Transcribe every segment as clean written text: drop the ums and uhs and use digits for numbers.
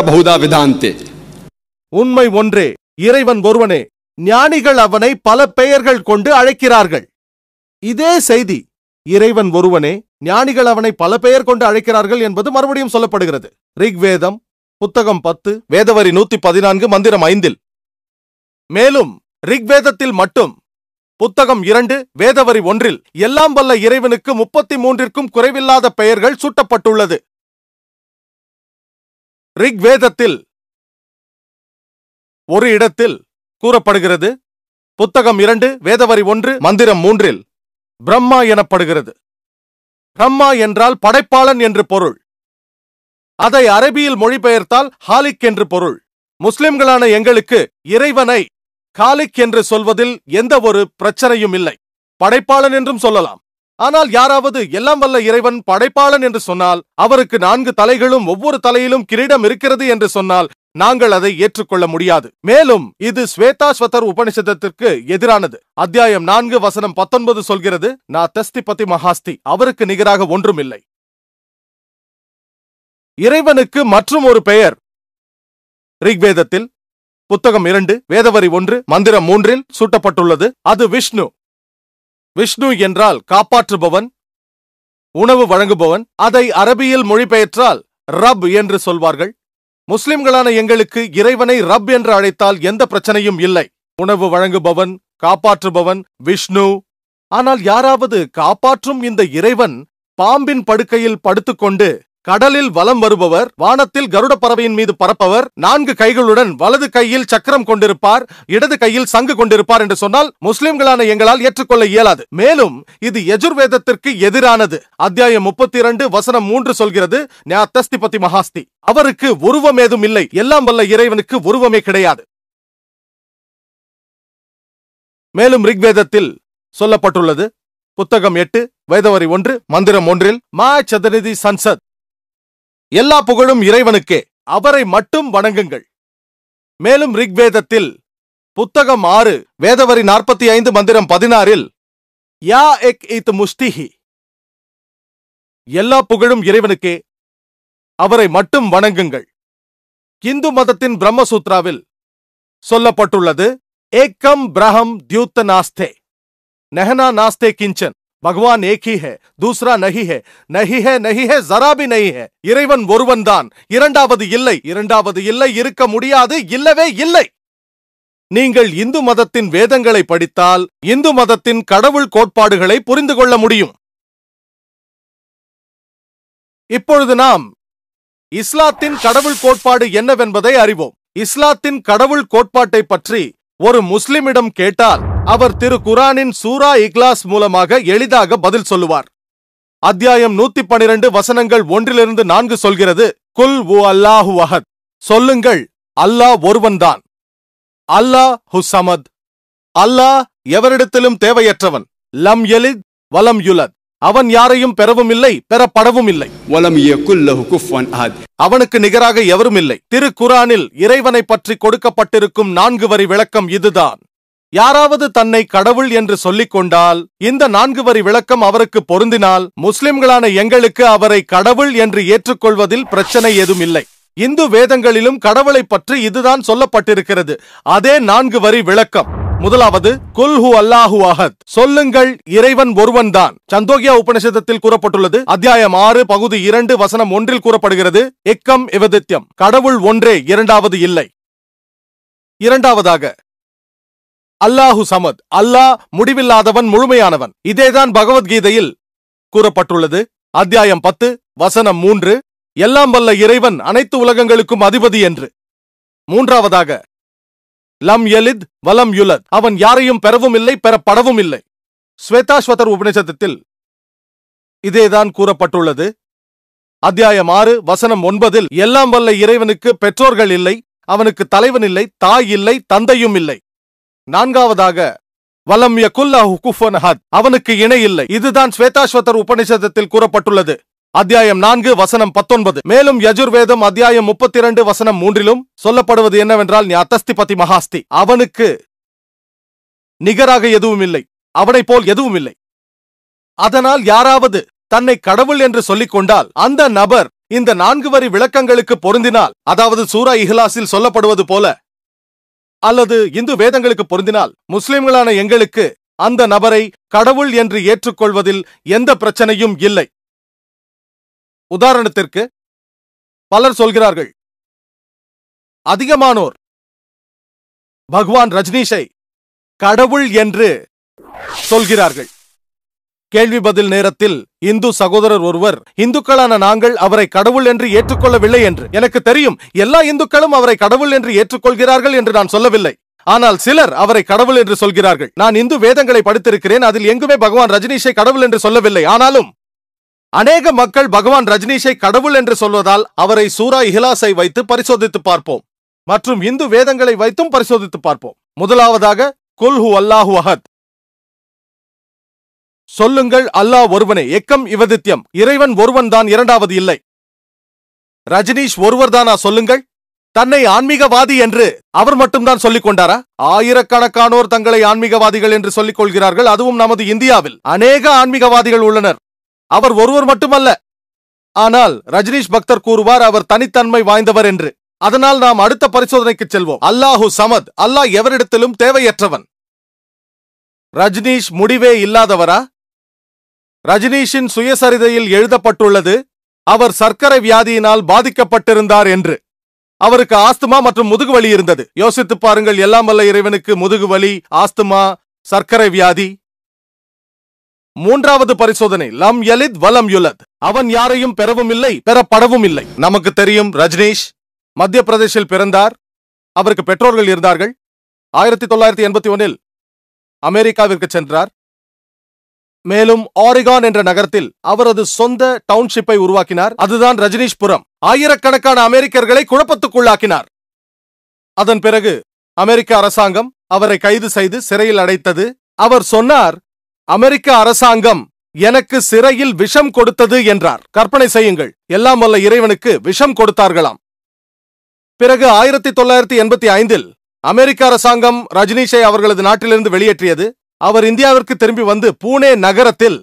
बहुधा विधान्ते. உண்மை ஒன்றே, இறைவன் ஒருவனே. ஞானிகள் அவனை பல பெயர்கள் கொண்டு அழைக்கிறார்கள். இதே செய்தி, இறைவன் ஒருவனே, ஞானிகள் அவனை பல பெயர் கொண்டு அழைக்கிறார்கள் என்பது மறுபடியும் சொல்லப்படுகிறது. ரிக்வேதம் புத்தகம் 10 வேதவரி 114 மந்திரம் 5. மேலும் ரிக்வேதத்தில் மட்டும் புத்தகம் 2 வேதவரி 1 எல்லாம் வல்ல இறைவனுக்கு 33க்கும் குறைவில்லாத பெயர்கள் சூட்டப்பட்டுள்ளது. ரிக்வேதத்தில் ஒரு இடத்தில் கூறப்படுகிறது, புத்தகம் 2 வேதவரி 1 மந்திரம் 3 பிரம்மா எனப்படுகிறது. பிரம்மா என்றால் படைப்பாளன் என்று பொருள். அதை அரபியில் மொழிபெயர்த்தால் ஹாலிக் என்று பொருள். முஸ்லிம்களான எங்களுக்கு இறைவனை காலிக் என்று சொல்வதில் எந்த ஒரு பிரச்சனையும் இல்லை. படைப்பாளன் என்றும் சொல்லலாம். ஆனால் யாராவது எல்லாம் வல்ல இறைவன் படைப்பாளன் என்று சொன்னால், அவருக்கு 4 தலைகளும் ஒவ்வொரு தலையிலும் கிரீடம் இருக்கிறது என்று சொன்னால் நாங்கள் அதை ஏற்றுக்கொள்ள முடியாது. மேலும் இது ஸ்வேதாஸ்வதர் உபனிஷதத்திற்கு எதிரானது. அத்தியாயம் 4 வசனம் 19 சொல்கிறது, நா தஸ்தி பதி மகாஸ்தி, அவருக்கு நிகராக ஒன்றும் இல்லை. இறைவனுக்கு மற்றும் ஒரு பெயர் ரிக்வேதத்தில் புத்தகம் 2 வேதவரி 1 மந்திரம் 3 சூட்டப்பட்டுள்ளது. அது விஷ்ணு. விஷ்ணு என்றால் காப்பாற்றுபவன், உணவு வழங்குபவன். அதை அரபியில் மொழிபெயர்த்தால் ரப் என்று சொல்வார்கள். முஸ்லிம்களான எங்களுக்கு இறைவனை ரப் என்று அழைத்தால் எந்த பிரச்சனையும் இல்லை. உணவு வழங்குபவன், காப்பாற்றுபவன் விஷ்ணு. ஆனால் யாராவது காப்பாற்றும் இந்த இறைவன் பாம்பின் படுக்கையில் படுத்துக்கொண்டு கடலில் வலம் வருபவர், வானத்தில் கருட பறவையின் மீது பறப்பவர், 4 கைகளுடன் வலது கையில் சக்கரம் கொண்டிருப்பார், இடது கையில் சங்கு கொண்டிருப்பார் என்று சொன்னால் முஸ்லிம்களான எங்களால் ஏற்றுக்கொள்ள இயலாது. மேலும் இது யஜுர்வேதத்திற்கு எதிரானது. அத்தியாயம் 32 வசனம் 3 சொல்கிறது, ஞா தஸ்தி பதி மகாஸ்தி, அவருக்கு உருவம் ஏதும் இல்லை. எல்லாம் வல்ல இறைவனுக்கு உருவமே கிடையாது. மேலும் ரிக்வேதத்தில் சொல்லப்பட்டுள்ளது, புத்தகம் 8 வேதவரி 1 மந்திரம் 1 மா சதநிதி சன்சத், எல்லா புகழும் இறைவனுக்கே, அவரை மட்டும் வணங்குங்கள். மேலும் ரிக்வேதத்தில் புத்தகம் 6 வேதவரி 45 மந்திரம் 16 யா எக் இத் முஷ்டிஹி, எல்லா புகழும் இறைவனுக்கே, அவரை மட்டும் வணங்குங்கள். இந்து மதத்தின் பிரம்மசூத்ராவில் சொல்லப்பட்டுள்ளது, ஏக்கம் பிரஹம் தியூத்த நாஸ்தே நஹனா நாஸ்தே கிஞ்சன், பகவான் ஏக் ஹி ஹை, தூசரா நஹி ஹை, நஹி ஹை நஹி ஹை, ஜரா பி நஹி ஹை. இறைவன் ஒருவன்தான், இரண்டாவது இல்லை. இரண்டாவது இல்லை, இருக்க முடியாது, இல்லவே இல்லை. நீங்கள் இந்து மதத்தின் வேதங்களை படித்தால் இந்து மதத்தின் கடவுள் கோட்பாடுகளை புரிந்து கொள்ள முடியும். இப்பொழுது நாம் இஸ்லாத்தின் கடவுள் கோட்பாடு என்னவென்பதை அறிவோம். இஸ்லாத்தின் கடவுள் கோட்பாட்டை பற்றி ஒரு முஸ்லிமிடம் கேட்டால் அவர் திரு குரானின் சூரா இக்லாஸ் மூலமாக எளிதாக பதில் சொல்லுவார். அத்தியாயம் 112 வசனங்கள் 1-4 சொல்கிறது, குல் உ அல்லாஹு அஹத், சொல்லுங்கள் அல்லாஹ் ஒருவன்தான். அல்லாஹ் ஹுசமத், அல்லாஹ் எவரிடத்திலும் தேவையற்றவன். லம் யலித் வலம் யுலத், அவன் யாரையும் பெறவும் இல்லை, பெறப்படவும் இல்லை. வலம் யகுல் லஹு குஃபுவன் அஹத், அவனுக்கு நிகராக எவரும் இல்லை. திரு குரானில் இறைவனை பற்றி கொடுக்கப்பட்டிருக்கும் 4 வரி விளக்கம் இதுதான். யாராவது தன்னை கடவுள் என்று சொல்லிக் கொண்டால், இந்த 4 வரி விளக்கம் அவருக்கு பொருந்தினால், முஸ்லிம்களான எங்களுக்கு அவரை கடவுள் என்று ஏற்றுக்கொள்வதில் பிரச்சனை ஏதும் இல்லை. இந்து வேதங்களிலும் கடவுளை பற்றி இதுதான் சொல்லப்பட்டிருக்கிறது. அதே 4 வரி விளக்கம். முதலாவது, குல் ஹு அல்லாஹு அஹத், சொல்லுங்கள் இறைவன் ஒருவன்தான். சந்தோகியா உபனிஷதத்தில் கூறப்பட்டுள்ளது. அத்தியாயம் 6 பகுதி 2 வசனம் 1 கூறப்படுகிறது, எக்கம் எவதித்யம், கடவுள் ஒன்றே, இரண்டாவது இல்லை. இரண்டாவதாக, அல்லாஹு சமத், அல்லாஹ் முடிவில்லாதவன், முழுமையானவன். இதேதான் பகவத்கீதையில் கூறப்பட்டுள்ளது. அத்தியாயம் 10 வசனம் 3, எல்லாம் வல்ல இறைவன் அனைத்து உலகங்களுக்கும் அதிபதி என்று. மூன்றாவதாக, லம் யலித் வலம் யுலத், அவன் யாரையும் பெறவும் இல்லை, பெறப்படவும் இல்லை. ஸ்வேதாஸ்வதர் உபநிஷதத்தில் இதேதான் கூறப்பட்டுள்ளது. அத்தியாயம் 6 வசனம் 9, எல்லாம் வல்ல இறைவனுக்கு பெற்றோர்கள் இல்லை, அவனுக்கு தலைவன் இல்லை, தாய் இல்லை, தந்தையும் இல்லை. நான்காவதாக, வலம் யகுல் லஹு குஃபுவன் அஹத், அவனுக்கு இணை இல்லை. இதுதான் ஸ்வேதாஸ்வதர் உபநிஷதத்தில் கூறப்பட்டுள்ளது. அத்தியாயம் 4 வசனம் 19. மேலும் யஜுர்வேதம் அத்தியாயம் 32 வசனம் 3 சொல்லப்படுவது என்னவென்றால், ஞாதஸ்தி பதி மகாஸ்தி, அவனுக்கு நிகராக எதுவும் இல்லை, அவனைப் போல் எதுவும் இல்லை. அதனால் யாராவது தன்னை கடவுள் என்று சொல்லிக் கொண்டால் அந்த நபர் இந்த 4 வரி விளக்கங்களுக்கு பொருந்தினால், அதாவது சூரா இஹ்லாஸில் சொல்லப்படுவது போல அல்லது இந்து வேதங்களுக்கு பொருந்தினால், முஸ்லிம்களான எங்களுக்கு அந்த நபரை கடவுள் என்று ஏற்றுக்கொள்வதில் எந்த பிரச்சனையும் இல்லை. உதாரணத்திற்கு பலர் சொல்கிறார்கள், அதிகமானோர் பகவான் ரஜினிஷை கடவுள் என்று சொல்கிறார்கள். கேள்வி பதில் நேரத்தில் இந்து சகோதரர் ஒருவர், இந்துக்களான நாங்கள் அவரை கடவுள் என்று ஏற்றுக்கொள்ளவில்லை என்று. எனக்கு தெரியும், எல்லா இந்துக்களும் அவரை கடவுள் என்று ஏற்றுக்கொள்கிறார்கள் என்று நான் சொல்லவில்லை. ஆனால் சிலர் அவரை கடவுள் என்று சொல்கிறார்கள். நான் இந்து வேதங்களை படித்திருக்கிறேன், அதில் எங்குமே பகவான் ரஜினிஷை கடவுள் என்று சொல்லவில்லை. ஆனாலும் அநேக மக்கள் பகவான் ரஜினிஷை கடவுள் என்று சொல்வதால் அவரை சூரா இஹ்லாஸை வைத்து பரிசோதித்து பார்ப்போம் மற்றும் இந்து வேதங்களை வைத்தும் பரிசோதித்து பார்ப்போம். முதலாவதாக குல் ஹு அல்லாஹு அஹத், சொல்லுங்கள் அல்லாஹ் ஒருவனே, எக்கம் இவதித்யம், இறைவன் ஒருவன் தான், இரண்டாவது இல்லை. ரஜினிஷ் ஒருவர் தானா? சொல்லுங்கள். தன்னை ஆன்மீகவாதி என்று அவர் மட்டும்தான் சொல்லிக் கொண்டாரா? ஆயிரக்கணக்கானோர் தங்களை ஆன்மீகவாதிகள் என்று சொல்லிக் கொள்கிறார்கள். அதுவும் நமது இந்தியாவில் அநேக ஆன்மீகவாதிகள் உள்ளனர். அவர் ஒருவர் மட்டுமல்ல. ஆனால் ரஜினிஷ் பக்தர் கூறுவார் அவர் தனித்தன்மை வாய்ந்தவர் என்று. அதனால் நாம் அடுத்த பரிசோதனைக்கு செல்வோம். அல்லாஹு சமத், அல்லாஹ் எவரிடத்திலும் தேவையற்றவன். ரஜினிஷ் முடிவே இல்லாதவரா? ரஜினிஷின் சுயசரிதையில் எழுதப்பட்டுள்ளது அவர் சர்க்கரை வியாதியினால் பாதிக்கப்பட்டிருந்தார் என்று. அவருக்கு ஆஸ்துமா மற்றும் முதுகுவலி இருந்தது. யோசித்து பாருங்கள், எல்லாம் வல்ல இறைவனுக்கு முதுகுவலி, ஆஸ்துமா, சர்க்கரை வியாதி. மூன்றாவது பரிசோதனை, லம் யலித் வலம் யுலத், அவன் யாரையும் பெறவும் இல்லை, பெறப்படவும் இல்லை. நமக்கு தெரியும், ரஜினிஷ் மத்திய பிரதேசில் பிறந்தார். அவருக்கு பெற்றோர்கள் இருந்தார்கள். 1981 அமெரிக்காவிற்கு சென்றார். மேலும் ஆரிகான் என்ற நகரத்தில் அவரது சொந்த டவுன்ஷிப்பை உருவாக்கினார். அதுதான் ரஜினிஷ்புரம். ஆயிரக்கணக்கான அமெரிக்கர்களை குழப்பத்துக்குள்ளாக்கினார். அதன் பிறகு அமெரிக்க அரசாங்கம் அவரை கைது செய்து சிறையில் அடைத்தது. அவர் சொன்னார், அமெரிக்க அரசாங்கம் எனக்கு சிறையில் விஷம் கொடுத்தது என்றார். கற்பனை செய்யுங்கள், எல்லாம் வல்ல இறைவனுக்கு விஷம் கொடுத்தார்களாம். பிறகு 1985 அமெரிக்க அரசாங்கம் ரஜினிஷை அவர்களது நாட்டிலிருந்து வெளியேற்றியது. அவர் இந்தியாவிற்கு திரும்பி வந்து பூனே நகரத்தில்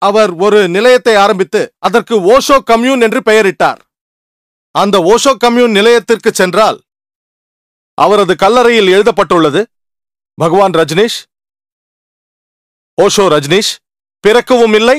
அவர் ஒரு நிலையத்தை ஆரம்பித்து அதற்கு ஓஷோ கம்யூன் என்று பெயரிட்டார். அந்த ஓஷோ கம்யூன் நிலையத்திற்கு சென்றால் அவரது கல்லறையில் எழுதப்பட்டுள்ளது, பகவான் ரஜினிஷ், ஓஷோ ரஜினிஷ் பிறக்கவும் இல்லை,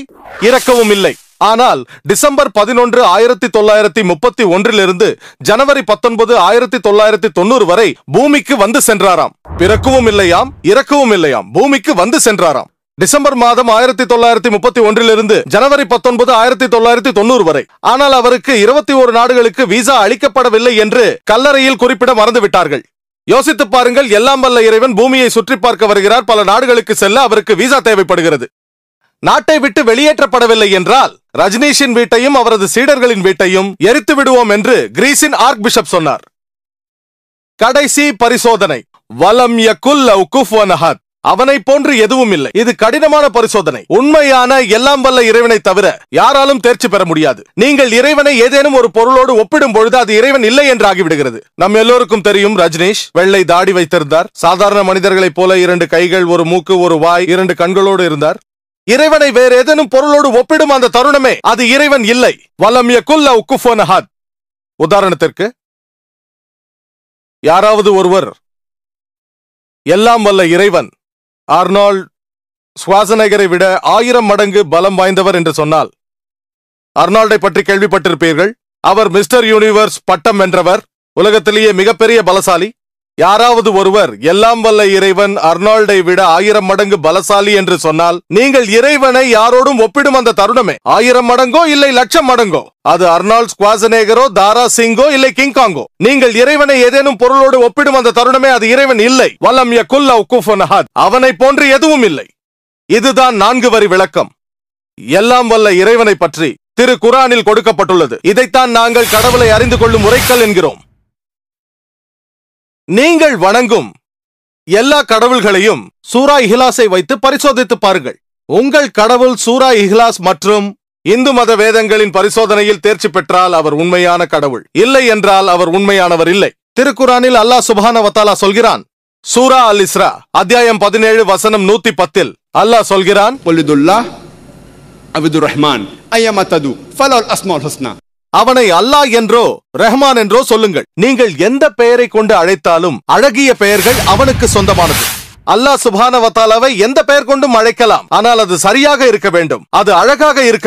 இறக்கவும் இல்லை. ஆனால் டிசம்பர் 11, 1931 ஜனவரி 19, 1990 வரை பூமிக்கு வந்து சென்றாராம். பிறக்கவும் இல்லையாம், இறக்கவும் இல்லையாம், பூமிக்கு வந்து சென்றாராம். டிசம்பர் மாதம் 1931 ஜனவரி 19, 1990 வரை. ஆனால் அவருக்கு 21 நாடுகளுக்கு விசா அளிக்கப்படவில்லை என்று கல்லறையில் குறிப்பிட மறந்துவிட்டார்கள். யோசித்து பாருங்கள், எல்லாம் வல்ல இறைவன் பூமியை சுற்றி பார்க்க வருகிறார். பல நாடுகளுக்கு செல்ல அவருக்கு விசா தேவைப்படுகிறது. நாட்டை விட்டு வெளியேற்றப்படவில்லை என்றால் ரஜினிஷின் வீட்டையும் அவரது சீடர்களின் வீட்டையும் எரித்து விடுவோம் என்று கிரீஸின் ஆர்க் பிஷப் சொன்னார். கடைசி பரிசோதனை, வலம் யகுல் லவ் குஃபுவன் அஹத், அவனை போன்று எதுவும் இல்லை. இது கடினமான பரிசோதனை. உண்மையான எல்லாம் வல்ல இறைவனை தவிர யாராலும் தேர்ச்சி பெற முடியாது. நீங்கள் இறைவனை ஏதேனும் ஒரு பொருளோடு ஒப்பிடும் பொழுது அது இறைவன் இல்லை என்று ஆகிவிடுகிறது. நம் எல்லோருக்கும் தெரியும், ரஜினிஷ் வெள்ளை தாடி வைத்திருந்தார். சாதாரண மனிதர்களைப் போல 2 கைகள், ஒரு மூக்கு, ஒரு வாய், 2 கண்களோடு இருந்தார். இறைவனை வேறு ஏதேனும் பொருளோடு ஒப்பிடும் அந்த தருணமே அது இறைவன் இல்லை. வலம் யகுல் லவ் குஃபுவன் அஹத். உதாரணத்திற்கு, யாராவது ஒருவர் எல்லாம் வல்ல இறைவன் ஆர்னால்ட் ஸ்வாசநேகரை விட 1000 மடங்கு பலம் வாய்ந்தவர் என்று சொன்னால், அர்னால்டை பற்றி கேள்விப்பட்டிருப்பீர்கள். அவர் மிஸ்டர் யூனிவர்ஸ் பட்டம் வென்றவர், உலகத்திலேயே மிகப்பெரிய பலசாலி. யாராவது ஒருவர் எல்லாம் வல்ல இறைவன் அர்னால்டை விட 1000 மடங்கு பலசாலி என்று சொன்னால், நீங்கள் இறைவனை யாரோடும் ஒப்பிடும் அந்த தருணமே 1000 மடங்கோ இல்லை 1,00,000 மடங்கோ, அது அர்னால்ட் ஸ்குவாசநேகரோ, தாரா சிங்கோ இல்லை கிங்காங்கோ. நீங்கள் இறைவனை ஏதேனும் பொருளோடு ஒப்பிடும் அந்த தருணமே அது இறைவன் இல்லை. வலம் யகுல் லவ் குஃபுவன் அஹத், அவனை போன்று எதுவும் இல்லை. இதுதான் 4 வரி விளக்கம். எல்லாம் வல்ல இறைவனை பற்றி திரு குர்ஆனில் கொடுக்கப்பட்டுள்ளது. இதைத்தான் நாங்கள் கடவுளை அறிந்து கொள்ளும் முறைக்கல் என்கிறோம். நீங்கள் வணங்கும் எல்லா கடவுள்களையும் சூரா இஹ்லாஸை வைத்து பரிசோதித்து பாருங்கள். உங்கள் கடவுள் சூரா இஹ்லாஸ் மற்றும் இந்து மத வேதங்களின் பரிசோதனையில் தேர்ச்சி பெற்றால் அவர் உண்மையான கடவுள். இல்லை என்றால் அவர் உண்மையானவர் இல்லை. திருக்குர்ஆனில் அல்லாஹ் சுப்ஹானஹு வ தஆலா சொல்கிறான், சூரா அல் இஸ்ரா அத்தியாயம் 17 வசனம் 110 அல்லாஹ் சொல்கிறான், قل ادعوا الله عبد الرحمن أيما تدعو فله الأسماء الحسنى. அவனை அல்லாஹ் என்றோ ரஹ்மான் என்றோ சொல்லுங்கள். நீங்கள் எந்த பெயரை கொண்டு அழைத்தாலும் அழகிய பெயர்கள் அவனுக்கு சொந்தமானது. அல்லாஹ் சுப்ஹானஹு வ தஆலாவை எந்த பெயர் கொண்டும் அழைக்கலாம். ஆனால் அது சரியாக இருக்க வேண்டும். அது அழகாக இருக்க